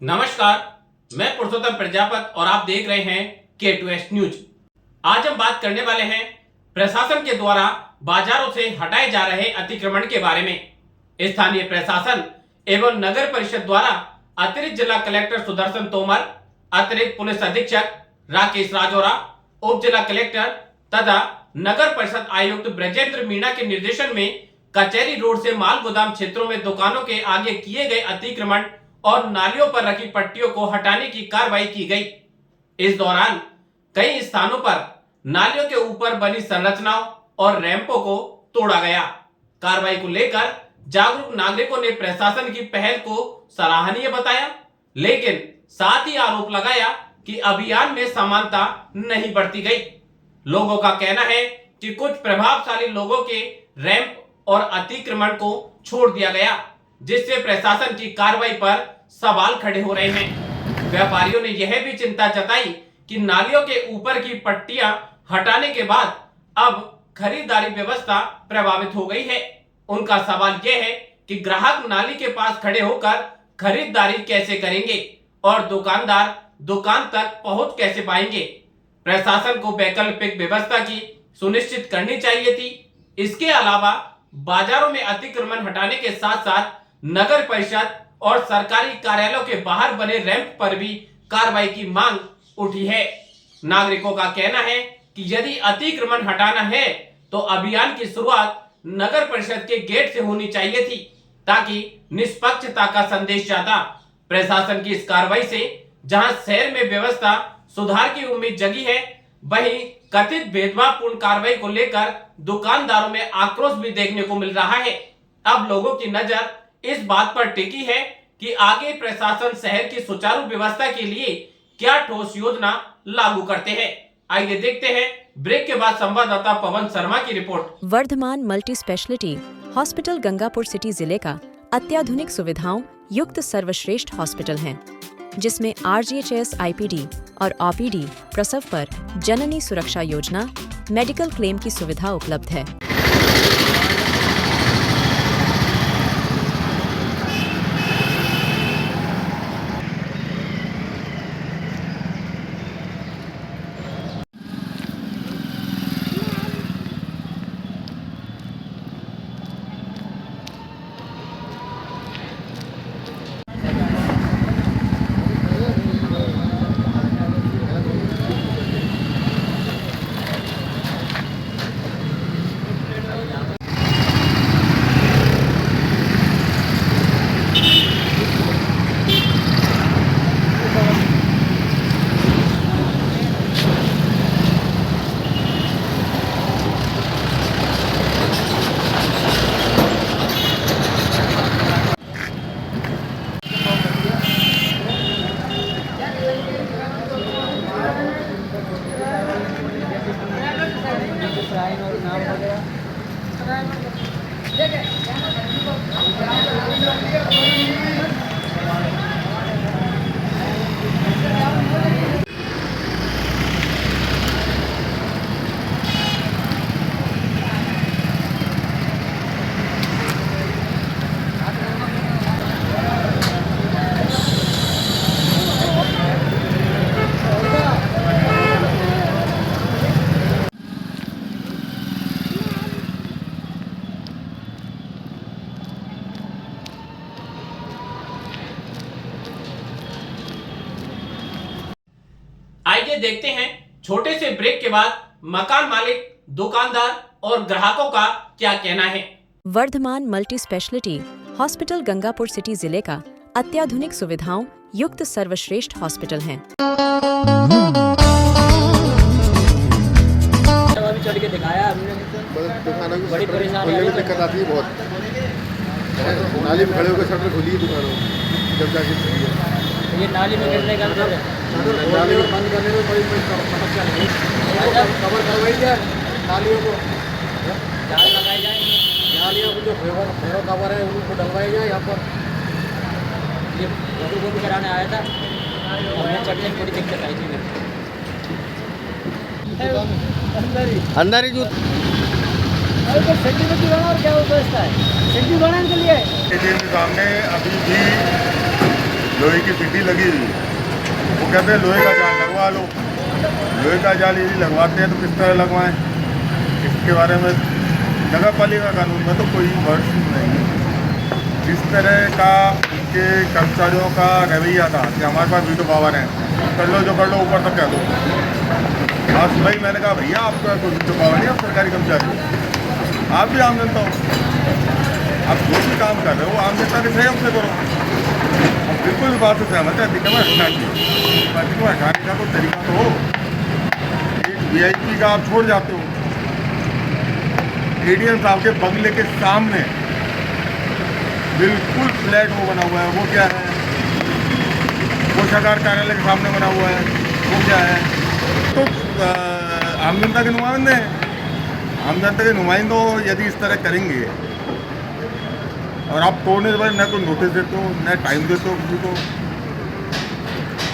नमस्कार, मैं पुरुषोत्तम प्रजापत और आप देख रहे हैं K2S न्यूज। आज हम बात करने वाले हैं प्रशासन के द्वारा बाजारों से हटाए जा रहे अतिक्रमण के बारे में। स्थानीय प्रशासन एवं नगर परिषद द्वारा अतिरिक्त जिला कलेक्टर सुदर्शन तोमर, अतिरिक्त पुलिस अधीक्षक राकेश राजौरा, उप जिला कलेक्टर तथा नगर परिषद आयुक्त ब्रजेंद्र मीणा के निर्देशन में कचहरी रोड से माल गोदाम क्षेत्रों में दुकानों के आगे किए गए अतिक्रमण और नालियों पर रखी पट्टियों को हटाने की कार्रवाई की गई। इस दौरान कई स्थानों पर नालियों के ऊपर बनी संरचनाओं और रैंपों को तोड़ा गया। कार्रवाई को लेकर जागरूक नागरिकों ने प्रशासन की पहल को सराहनीय बताया, लेकिन साथ ही आरोप लगाया कि अभियान में समानता नहीं बरती गई। लोगों का कहना है कि कुछ प्रभावशाली लोगों के रैंप और अतिक्रमण को छोड़ दिया गया, जिससे प्रशासन की कार्रवाई पर सवाल खड़े हो रहे हैं। व्यापारियों ने यह भी चिंता जताई कि नालियों के ऊपर की पट्टियां हटाने के बाद अब खरीदारी व्यवस्था प्रभावित हो गई है। उनका सवाल यह है कि ग्राहक नाली के पास खड़े होकर खरीदारी कैसे करेंगे और दुकानदार दुकान तक पहुंच कैसे पाएंगे। प्रशासन को वैकल्पिक व्यवस्था की सुनिश्चित करनी चाहिए थी। इसके अलावा बाजारों में अतिक्रमण हटाने के साथ साथ नगर परिषद और सरकारी कार्यालयों के बाहर बने रैंप पर भी कार्रवाई की मांग उठी है। नागरिकों का कहना है कि यदि अतिक्रमण हटाना है तो अभियान की शुरुआत नगर परिषद के गेट से होनी चाहिए थी, ताकि निष्पक्षता का संदेश जाता। प्रशासन की इस कार्रवाई से जहां शहर में व्यवस्था सुधार की उम्मीद जगी है, वहीं कथित भेदभावपूर्ण कार्रवाई को लेकर दुकानदारों में आक्रोश भी देखने को मिल रहा है। अब लोगों की नजर इस बात पर टिकी है कि आगे प्रशासन शहर की सुचारू व्यवस्था के लिए क्या ठोस योजना लागू करते हैं। आइए देखते हैं ब्रेक के बाद संवाददाता पवन शर्मा की रिपोर्ट। Vardhman multi speciality hospital Gangapur city जिले का अत्याधुनिक सुविधाओं युक्त सर्वश्रेष्ठ हॉस्पिटल है, जिसमें RGHS IPD और OPD प्रसव पर जननी सुरक्षा योजना, मेडिकल क्लेम की सुविधा उपलब्ध है। आइए देखते हैं छोटे से ब्रेक के बाद मकान मालिक, दुकानदार और ग्राहकों का क्या कहना है। Vardhman multi speciality hospital Gangapur city जिले का अत्याधुनिक सुविधाओं युक्त सर्वश्रेष्ठ हॉस्पिटल है। चढ़ के दिखाया हमने, बड़ी परेशानी है, दिक्कत आती है बहुत। नाली में खड़े होकर शटर खुली है दुकानों जब जाके ये नाली में गिरने का अंदर नाली को बंद करने में कोई समस्या नहीं, कवर करवाई जाए नालियों को, जाल लगाई जाए, नालियों को जो फेरो कवर है उनको डलवाई जाए। यहाँ पर ये फोटोकॉपी कराने आया था और मैं चढ़ने में बड़ी दिक्कत आई थी अंदर ही जो सेक्यूरिटी बना और क्या व्यवस्था है, सेक्यूरिटी बनाने के लिए सामने अभी भी लोहे की सीटी लगी हुई है। वो कहते हैं लोहे का जाल लगवा लो। लोहे का जाल यदि लगवाते हैं तो किस तरह लगवाएं, इसके बारे में नगर पालिका कानून में तो कोई वर्ष नहीं है। जिस तरह का उनके कर्मचारियों का रवैया था कि हमारे पास वीटो पावर है, कर लो जो कर लो, ऊपर तक कह दो। आज सुबह ही मैंने कहा भैया आपका कोई वीटो पावर नहीं, आप सरकारी कर्मचारी हो, आप भी आम जनता हो, आप जो भी काम कर रहे हो आम जनता के सहयोग से करो। हम बिल्कुल इस बात से सहमत है, अधिकतम हटना चाहिए, अधिकतम हटाने का कोई तरीका तो हो। एक VIP का आप छोड़ जाते हो, ADM साहब के बंगले के सामने बिल्कुल फ्लैट वो बना हुआ है, वो क्या है? कोषागार कार्यालय के सामने बना हुआ है, वो क्या है? तो आम जनता के नुमाइंदे हैं। आम जनता के नुमाइंदों यदि इस तरह करेंगे और आप तोड़ने के बाद न कोई नोटिस देते हो, न टाइम देते हो किसी को,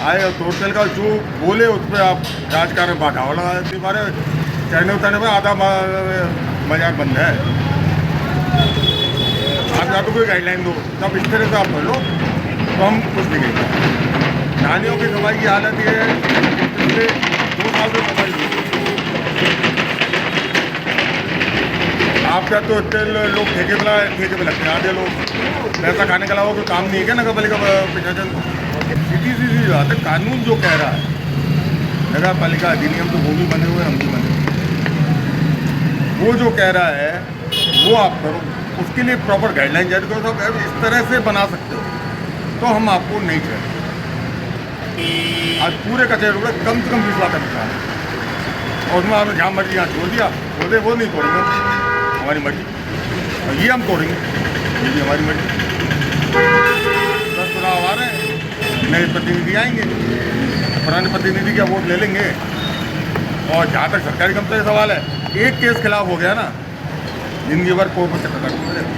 आए और तोड़तेल का जो बोले उस पर आप राजकारण बाधाओ लगा देते। हमारे चढ़ने उतरने में आधा मजाक बंद है। आप या तो कोई गाइडलाइन दो, तब इस तरह से आप कर लो तो हम कुछ दिखेंगे। नानियों की सफाई की हालत ये है, पिछले 2 साल से सफाई हुई। आप क्या तो इतने लोग ठेके पे लगते हैं, आधे लोग पैसा खाने के अलावा कोई काम नहीं है क्या नगर पालिका प्रशासन? सीधी बात है, कानून जो कह रहा है, नगर पालिका अधिनियम तो वो भी बने हुए, हम भी बने हुए, वो जो कह रहा है वो आप करो, उसके लिए प्रॉपर गाइडलाइन जारी करो। तो इस तरह से बना सकते हो तो हम आपको नहीं कहें। आज पूरे कचरे रुपये कम से कम 20 लाख का नुकसान है और उसमें आपने जहाँ मर्जी यहाँ छोड़ दिया, बोले वो नहीं तोड़ेंगे, हमारी मर्जी, और ये हम तोड़ेंगे, ये भी हमारी मर्जी। 10 चुनाव आ रहे हैं, नए प्रतिनिधि आएंगे, पुराने प्रतिनिधि का वोट ले लेंगे। और जहाँ तक सरकारी कर्मचारी का सवाल है, एक केस खिलाफ हो गया ना, जिंदगी भर कोर्ट में चक्कर काटना पड़ेगा,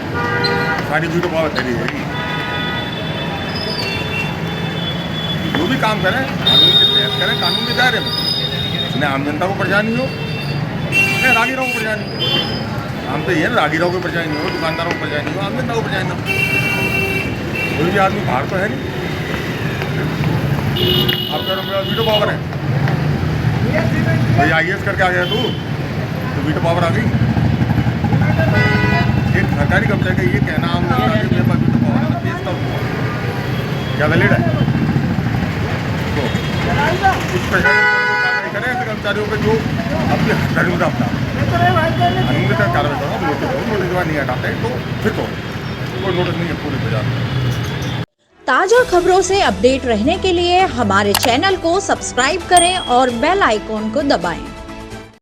सारी वीटो पावर चली जाएगी। जो भी काम करें कानून के तहत करें, कानून के दायरे में, न आम जनता को परेशानी हो न राहगीरों को परेशानी हो। हम तो ये ना राहगीरों को परेशानी हो, दुकानदारों को परेशानी हो, आम जनता को परेशानी हो। कोई भी आदमी बाहर तो है नहीं। आप कह रहे हो वीटो पावर है, भाई IAS करके आ गया तू तो वीटो पावर आ गई। एक सरकारी कर्मचारी का ये कहना आम जनता के मेरे पास वीटो पावर है, केस का क्या वैलिड है? तो इस प्रशासन कार्रवाई करें ऐसे कर्मचारियों पर जो अपने धर्म का अपना कानून का कार्रवाई करो। नोटिस नहीं हटाते तो फिर तो कोई नोटिस नहीं है पूरे बाजार में। ताजा खबरों से अपडेट रहने के लिए हमारे चैनल को सब्सक्राइब करें और बेल आइकॉन को दबाएं।